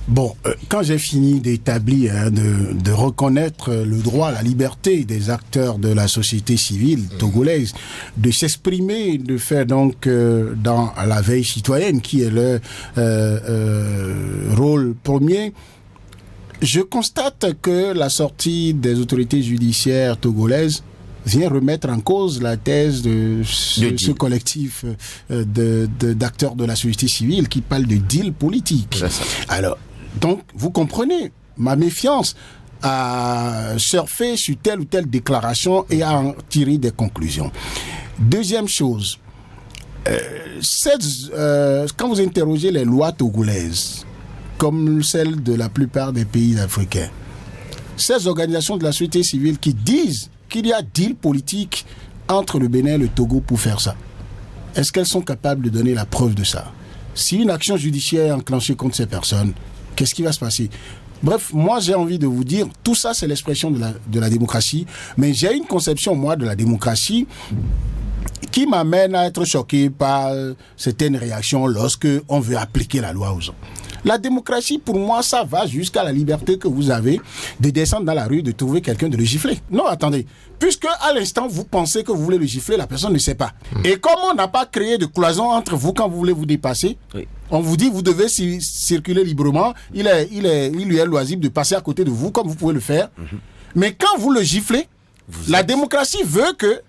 Bon, quand j'ai fini d'établir, de reconnaître le droit à la liberté des acteurs de la société civile togolaise, de s'exprimer, de faire donc dans la veille citoyenne, qui est le rôle premier, je constate que la sortie des autorités judiciaires togolaises vient remettre en cause la thèse de ce collectif d'acteurs de la société civile qui parle de deal politique. Alors, donc, vous comprenez ma méfiance à surfer sur telle ou telle déclaration et à en tirer des conclusions. Deuxième chose, quand vous interrogez les lois togolaises, comme celles de la plupart des pays africains, ces organisations de la société civile qui disent qu'il y a deal politique entre le Bénin et le Togo pour faire ça, est-ce qu'elles sont capables de donner la preuve de ça? Si une action judiciaire est enclenchée contre ces personnes, qu'est-ce qui va se passer? Bref, moi j'ai envie de vous dire, tout ça c'est l'expression de la démocratie, mais j'ai une conception, moi, de la démocratie qui m'amène à être choqué par certaines réactions lorsque on veut appliquer la loi aux gens. La démocratie, pour moi, ça va jusqu'à la liberté que vous avez de descendre dans la rue, de trouver quelqu'un, de le gifler. Non, attendez. Puisque à l'instant, vous pensez que vous voulez le gifler, la personne ne sait pas. Et comme on n'a pas créé de cloison entre vous quand vous voulez vous dépasser, on vous dit vous devez circuler librement. Il lui est loisible de passer à côté de vous comme vous pouvez le faire. Mais quand vous le giflez, la démocratie veut que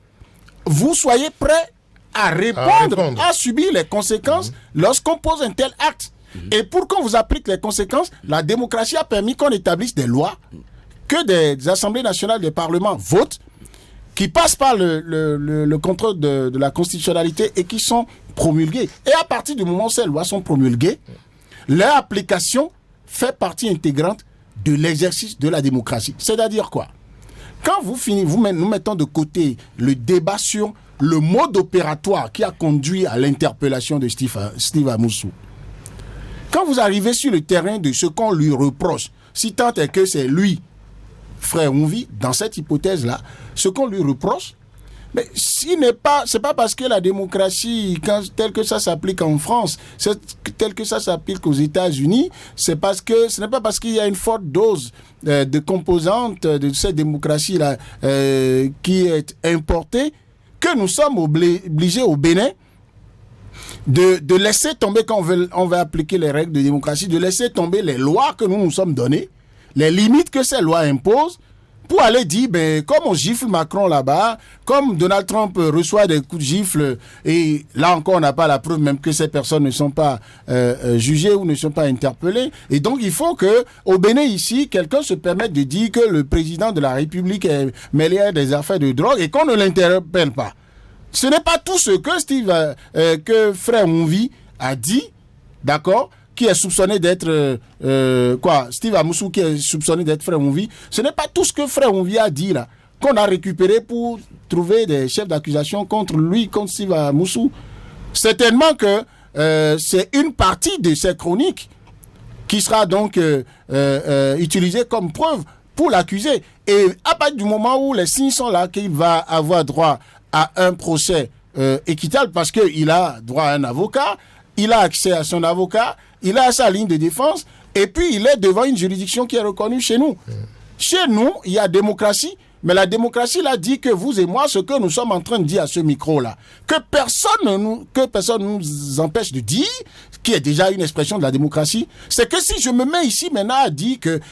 vous soyez prêts à répondre, à subir les conséquences lorsqu'on pose un tel acte. Et pour qu'on vous applique les conséquences, la démocratie a permis qu'on établisse des lois que des assemblées nationales, des parlements votent, qui passent par le contrôle de la constitutionnalité et qui sont promulguées. Et à partir du moment où ces lois sont promulguées, leur application fait partie intégrante de l'exercice de la démocratie. C'est-à-dire quoi? Quand nous mettons de côté le débat sur le mode opératoire qui a conduit à l'interpellation de Steve Amoussou, quand vous arrivez sur le terrain de ce qu'on lui reproche, si tant est que c'est lui, frère Mouvi, dans cette hypothèse-là, ce qu'on lui reproche, mais c'est pas parce que la démocratie, telle que ça s'applique en France, telle que ça s'applique aux États-Unis, ce n'est pas parce qu'il y a une forte dose de composantes de cette démocratie-là qui est importée que nous sommes obligés au Bénin de laisser tomber, quand on veut appliquer les règles de démocratie, de laisser tomber les lois que nous nous sommes données, les limites que ces lois imposent, pour aller dire, comme on gifle Macron là-bas, comme Donald Trump reçoit des coups de gifle, et là encore on n'a pas la preuve même que ces personnes ne sont pas jugées ou ne sont pas interpellées. Et donc il faut que au Bénin ici, quelqu'un se permette de dire que le président de la République est mêlé à des affaires de drogue et qu'on ne l'interpelle pas. Ce n'est pas tout ce que que frère Mouvi a dit, d'accord, qui est soupçonné d'être Steve Amoussou qui est soupçonné d'être frère Mouvi. Ce n'est pas tout ce que frère Mouvi a dit là qu'on a récupéré pour trouver des chefs d'accusation contre lui, contre Steve Amoussou. Certainement que c'est une partie de ces chroniques qui sera donc utilisée comme preuve pour l'accuser. Et à partir du moment où les signes sont là qu'il va avoir droit à un procès équitable parce qu'il a droit à un avocat, il a accès à son avocat, il a sa ligne de défense, et puis il est devant une juridiction qui est reconnue chez nous. Chez nous, il y a démocratie, mais la démocratie là dit que vous et moi, ce que nous sommes en train de dire à ce micro-là, que personne nous empêche de dire, qui est déjà une expression de la démocratie, c'est que si je me mets ici maintenant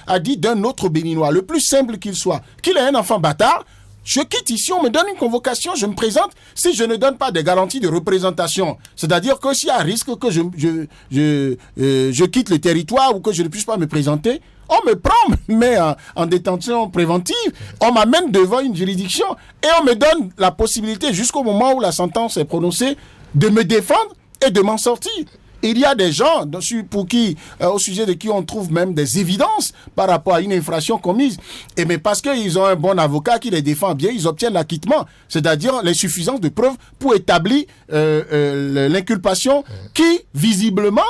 à dire d'un autre Béninois, le plus simple qu'il soit, qu'il ait un enfant bâtard, je quitte ici, on me donne une convocation, je me présente. Si je ne donne pas des garanties de représentation, c'est-à-dire que s'il y a risque que je quitte le territoire ou que je ne puisse pas me présenter, on me prend, me met en détention préventive, on m'amène devant une juridiction et on me donne la possibilité, jusqu'au moment où la sentence est prononcée, de me défendre et de m'en sortir. Il y a des gens pour qui, au sujet de qui on trouve même des évidences par rapport à une infraction commise. Et mais parce qu'ils ont un bon avocat qui les défend bien, ils obtiennent l'acquittement. C'est-à-dire les suffisances de preuves pour établir l'inculpation qui, visiblement,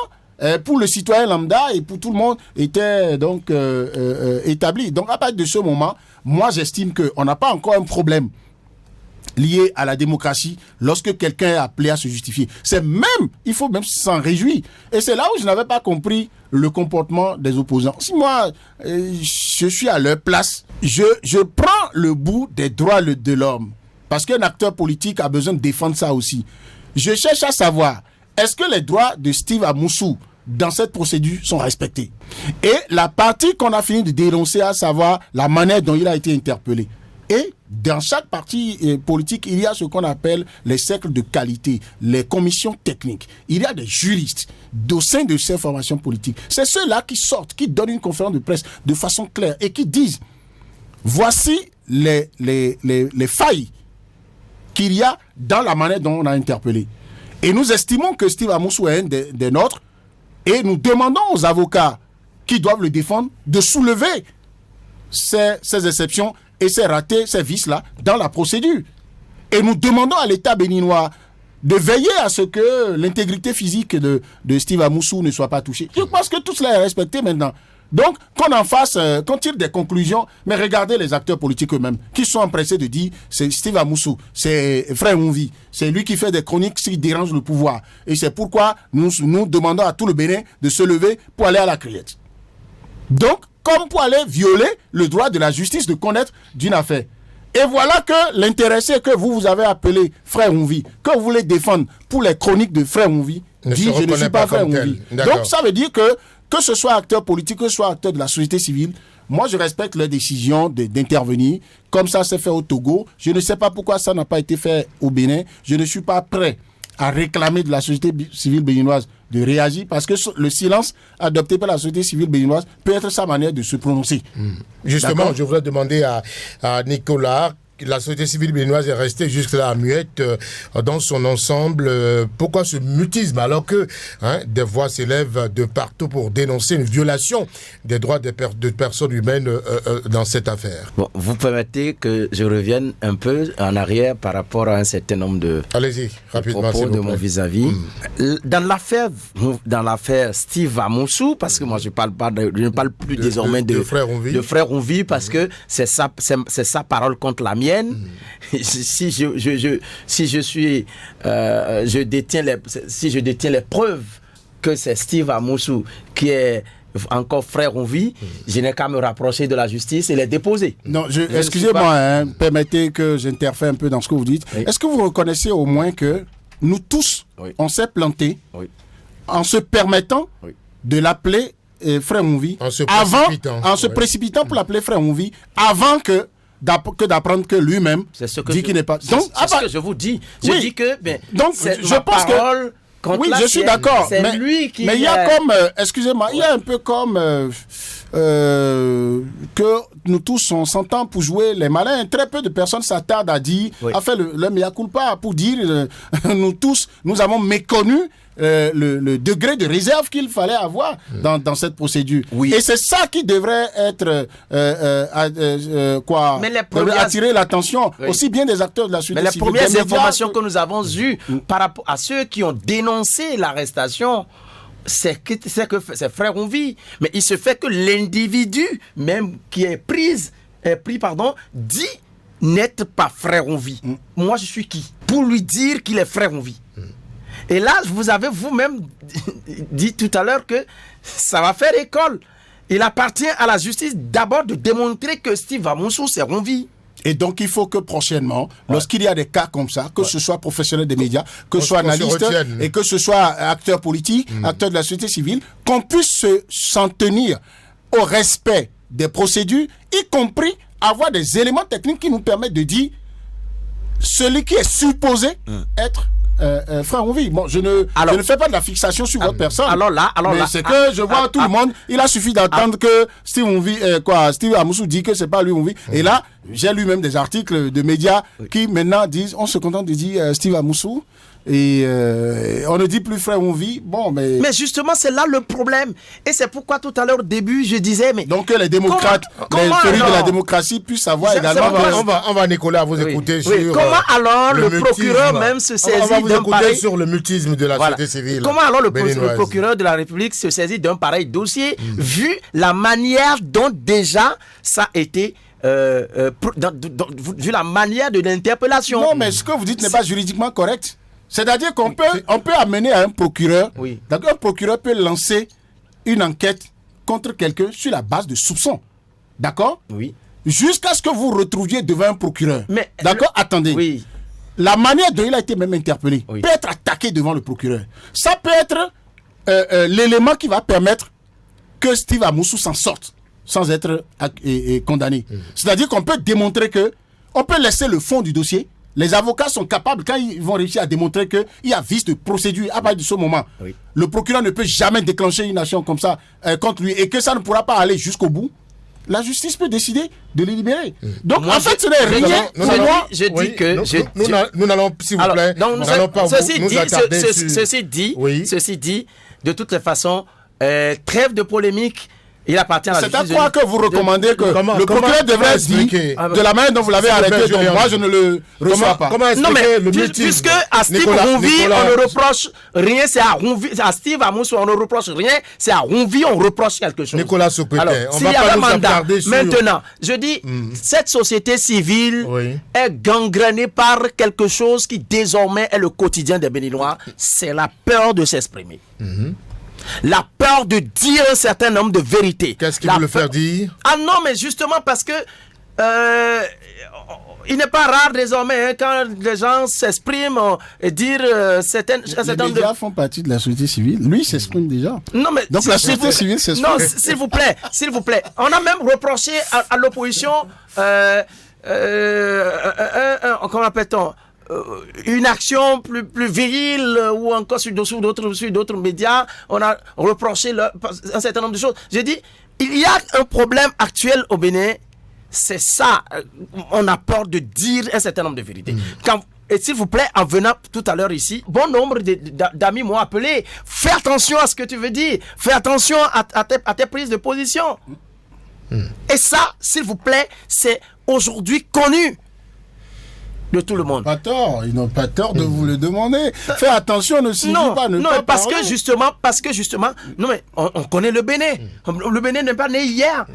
pour le citoyen lambda et pour tout le monde, était donc établie. Donc à partir de ce moment, moi j'estime qu'on n'a pas encore un problème lié à la démocratie lorsque quelqu'un est appelé à se justifier. Il faut même s'en réjouir. Et c'est là où je n'avais pas compris le comportement des opposants. Si moi, je suis à leur place, je prends le bout des droits de l'homme. Parce qu'un acteur politique a besoin de défendre ça aussi. Je cherche à savoir, est-ce que les droits de Steve Amoussou dans cette procédure sont respectés? Et la partie qu'on a fini de dénoncer, à savoir la manière dont il a été interpellé. Et dans chaque parti politique, il y a ce qu'on appelle les cercles de qualité, les commissions techniques. Il y a des juristes au sein de ces formations politiques. C'est ceux-là qui sortent, qui donnent une conférence de presse de façon claire et qui disent voici les failles qu'il y a dans la manière dont on a interpellé. Et nous estimons que Steve Amoussou est un des nôtres et nous demandons aux avocats qui doivent le défendre de soulever ces exceptions et ces ratés, ces vices-là, dans la procédure. Et nous demandons à l'État béninois de veiller à ce que l'intégrité physique de Steve Amoussou ne soit pas touchée. Je pense que tout cela est respecté maintenant. Donc, qu'on en fasse, qu'on tire des conclusions, mais regardez les acteurs politiques eux-mêmes, qui sont empressés de dire, c'est Steve Amoussou, c'est Frère Ounvi, c'est lui qui fait des chroniques qui dérangent le pouvoir. Et c'est pourquoi nous demandons à tout le Bénin de se lever pour aller à la criette. Donc, comme pour aller violer le droit de la justice de connaître d'une affaire. Et voilà que l'intéressé que vous avez appelé Frère Ounvi, que vous voulez défendre pour les chroniques de Frère Ounvi, dit je ne suis pas Frère Ounvi. Donc ça veut dire que ce soit acteur politique, que ce soit acteur de la société civile, moi je respecte leur décision d'intervenir. Comme ça c'est fait au Togo. Je ne sais pas pourquoi ça n'a pas été fait au Bénin. Je ne suis pas prêt à réclamer de la société civile béninoise de réagir parce que le silence adopté par la société civile béninoise peut être sa manière de se prononcer. Justement, je voudrais demander à Nicolas, la société civile béninoise est restée jusque-là muette dans son ensemble. Pourquoi ce mutisme alors que des voix s'élèvent de partout pour dénoncer une violation des droits de personnes humaines dans cette affaire? Bon, vous permettez que je revienne un peu en arrière par rapport à un certain nombre de Allez-y, rapidement, propos de mon vis-à-vis. Dans l'affaire Steve Amoussou, parce que moi je ne parle plus désormais de Frère Ounvi parce que c'est sa parole contre la mienne. Si je détiens les preuves que c'est Steve Amoussou qui est encore Frère Ounvi, je n'ai qu'à me rapprocher de la justice et les déposer. Non, excusez-moi, permettez que j'interfère un peu dans ce que vous dites. Oui. Est-ce que vous reconnaissez au moins que nous tous, on s'est plantés en se permettant de l'appeler Frère Ounvi en se précipitant pour l'appeler Frère Ounvi avant que d'apprendre que lui-même dit qu'il n'est pas. Donc, c'est ce que je vous dis. Je dis que donc je pense que oui, je suis d'accord. Mais lui qui. Mais il y a comme, excusez-moi, il y a un peu comme que nous tous on s'entend pour jouer les malins. Très peu de personnes s'attardent à dire, à faire le mea culpa pour dire nous tous, nous avons méconnu le degré de réserve qu'il fallait avoir dans cette procédure. Oui. Et c'est ça qui devrait être attirer l'attention aussi bien des acteurs de la société civile. Mais les premières informations que nous avons eues par rapport à ceux qui ont dénoncé l'arrestation, c'est que c'est Frère Ounvi. Mais il se fait que l'individu même qui est pris, dit n'être pas Frère Ounvi. Moi je suis qui? pour lui dire qu'il est frère en vie. Et là, vous avez vous-même dit tout à l'heure que ça va faire école. Il appartient à la justice d'abord de démontrer que Steve Amoussou c'est en vie. Et donc, il faut que prochainement, lorsqu'il y a des cas comme ça, que ce soit professionnel des médias, que ce soit analyste et que ce soit acteur politique, acteur de la société civile, qu'on puisse s'en tenir au respect des procédures, y compris avoir des éléments techniques qui nous permettent de dire celui qui est supposé être frère en vie. Bon, je ne fais pas de la fixation sur votre personne. Mais c'est que je vois tout le monde. Il a suffi d'entendre que Steve Amoussou dit que c'est pas lui en vie. Et là, j'ai lu même des articles de médias qui maintenant disent, on se contente de dire Steve Amoussou. Et on ne dit plus frère on vit. Bon, mais justement, c'est là le problème. Et c'est pourquoi tout à l'heure, au début, je disais, mais donc que les démocrates, les férus de la démocratie puissent savoir également. On va Nicolas, vous écouter sur. Comment alors le procureur même se saisit d'un pareil sur le mutisme de la société civile. Comment alors le procureur de la République se saisit d'un pareil dossier, vu la manière dont déjà ça a été. Vu la manière de l'interpellation. Non, mais ce que vous dites n'est pas juridiquement correct. C'est-à-dire qu'on peut amener à un procureur. Oui. Donc un procureur peut lancer une enquête contre quelqu'un sur la base de soupçons. D'accord? Oui. Jusqu'à ce que vous retrouviez devant un procureur. Mais d'accord? Attendez. Oui. La manière dont il a été même interpellé peut être attaqué devant le procureur. Ça peut être l'élément qui va permettre que Steve Amoussou s'en sorte sans être condamné. C'est-à-dire qu'on peut démontrer que on peut laisser le fond du dossier. Les avocats sont capables, quand ils vont réussir à démontrer qu'il y a vice de procédure à partir de ce moment, le procureur ne peut jamais déclencher une action comme ça contre lui et que ça ne pourra pas aller jusqu'au bout. La justice peut décider de les libérer. Donc, en fait, ce n'est rien. Je dis que... Nous n'allons, s'il vous plaît, nous n'allons pas nous attarder sur... Ceci dit, de toutes les façons, trêve de polémique. Il appartient à la justice. C'est à quoi que vous recommandez que le procureur devrait dire de la manière dont vous l'avez arrêté, donc moi je ne le reçois pas. Non mais puisque à Steve Ronvi on ne reproche rien, c'est à Steve Amoussou on ne reproche rien, c'est à Ronvi on reproche quelque chose. Nicolas Sopetin, on va pas nous attarder sur... Maintenant, je dis, cette société civile est gangrénée par quelque chose qui désormais est le quotidien des Béninois, c'est la peur de s'exprimer. La peur de dire un certain nombre de vérités. Qu'est-ce qui veut le faire dire? Ah non, mais justement parce que il n'est pas rare désormais quand les gens s'expriment et dire certaines... Les médias font partie de la société civile. Lui s'exprime déjà. Non, mais donc la société civile s'exprime. Non, s'il vous plaît. On a même reproché à l'opposition comment appelle-t-on, une action plus virile ou encore sur d'autres médias. On a reproché un certain nombre de choses. J'ai dit, il y a un problème actuel au Bénin, c'est ça. On a peur de dire un certain nombre de vérités. Et s'il vous plaît, en venant tout à l'heure ici, bon nombre d'amis m'ont appelé. Fais attention à ce que tu veux dire. Fais attention à tes prises de position. Et ça, s'il vous plaît, c'est aujourd'hui connu de tout le monde. Ils n'ont pas tort de vous le demander. Fais attention, ne signifie pas ne pas parce que justement, non mais on connaît le Bénin. Le Bénin n'est pas né hier.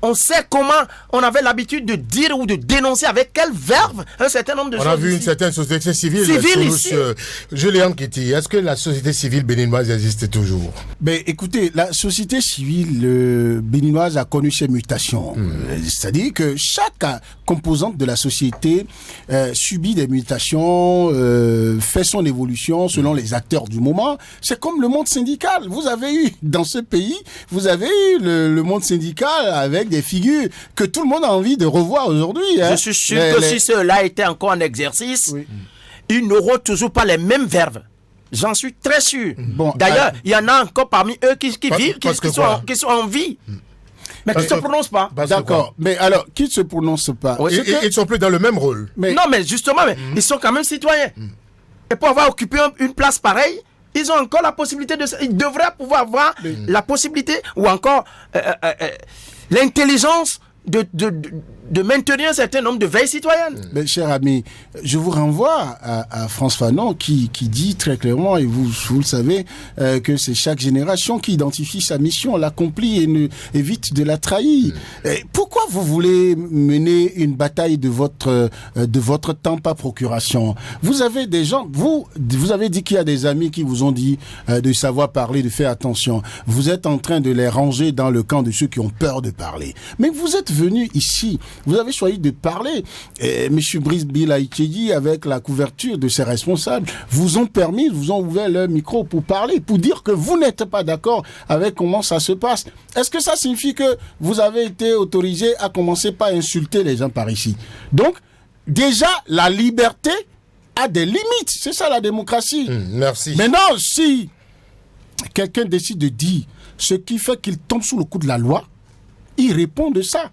On sait comment on avait l'habitude de dire ou de dénoncer avec quel verbe un certain nombre de choses. On a vu une certaine société civile ici. Julien Kitty, est-ce que la société civile béninoise existe toujours? Écoutez, la société civile béninoise a connu ses mutations. C'est-à-dire que chaque composante de la société subit des mutations, fait son évolution selon les acteurs du moment. C'est comme le monde syndical. Vous avez eu, dans ce pays, le monde syndical avec des figures que tout le monde a envie de revoir aujourd'hui. Je suis sûr que si cela était encore en exercice, ils n'auront toujours pas les mêmes verbes. J'en suis très sûr. D'ailleurs, il y en a encore parmi eux qui vivent, qui sont en vie. Mais qui ne se prononcent pas. D'accord. Mais alors, qui ne se prononce pas? Ils ne sont plus dans le même rôle. Non, mais justement, ils sont quand même citoyens. Et pour avoir occupé une place pareille, ils ont encore la possibilité ils devraient pouvoir avoir la possibilité ou encore l'intelligence de de maintenir un certain nombre de veilles citoyennes. Mais cher ami, je vous renvoie à François Fanon qui dit très clairement, et vous le savez, que c'est chaque génération qui identifie sa mission, l'accomplit et évite de la trahir. Et pourquoi vous voulez mener une bataille de votre temps par procuration? Vous avez des gens, vous avez dit qu'il y a des amis qui vous ont dit de savoir parler, de faire attention. Vous êtes en train de les ranger dans le camp de ceux qui ont peur de parler. Mais vous êtes venu ici, vous avez choisi de parler. Et M. Brice Bill Aïtchédi, avec la couverture de ses responsables, vous ont ouvert leur micro pour parler, pour dire que vous n'êtes pas d'accord avec comment ça se passe. Est-ce que ça signifie que vous avez été autorisé à commencer par insulter les gens par ici? Donc, déjà, la liberté a des limites. C'est ça la démocratie. Merci. Maintenant, si quelqu'un décide de dire ce qui fait qu'il tombe sous le coup de la loi, il répond de ça.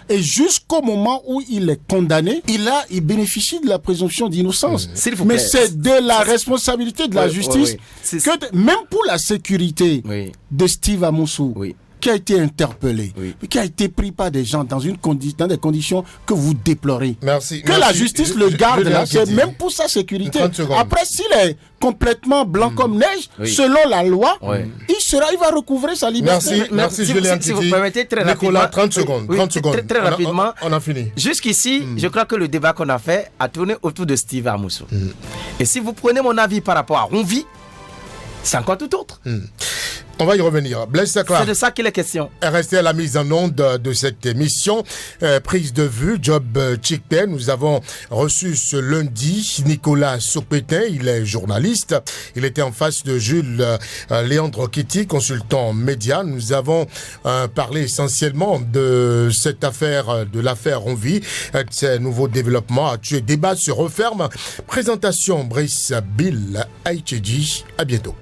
Et jusqu'au moment où il est condamné, il bénéficie de la présomption d'innocence. Mais c'est de la responsabilité de la justice que, même pour la sécurité de Steve Amoussou, qui a été interpellé, qui a été pris par des gens dans des conditions que vous déplorez. Merci. La justice le garde là, c'est même pour sa sécurité. Après, s'il est complètement blanc comme neige, selon la loi, il va recouvrer sa liberté. Merci Julien si vous permettez, très Nicolas, rapidement. 30 secondes. 30 secondes. Très rapidement. On a fini. Jusqu'ici, je crois que le débat qu'on a fait a tourné autour de Steve Amoussou. Et si vous prenez mon avis par rapport à Ronvi, c'est encore tout autre. On va y revenir. Blaise Sakla. C'est de ça qu'il est question. Restez à la mise en onde de cette émission. Prise de vue, Job Chikpe. Nous avons reçu ce lundi Nicolas Sopetin. Il est journaliste. Il était en face de Jules Léandre Kitty, consultant média. Nous avons parlé essentiellement de cette affaire, de l'affaire Ronvi, de ces nouveaux développements. Débat se referme. Présentation Brice Bill Aïtchédi. À bientôt.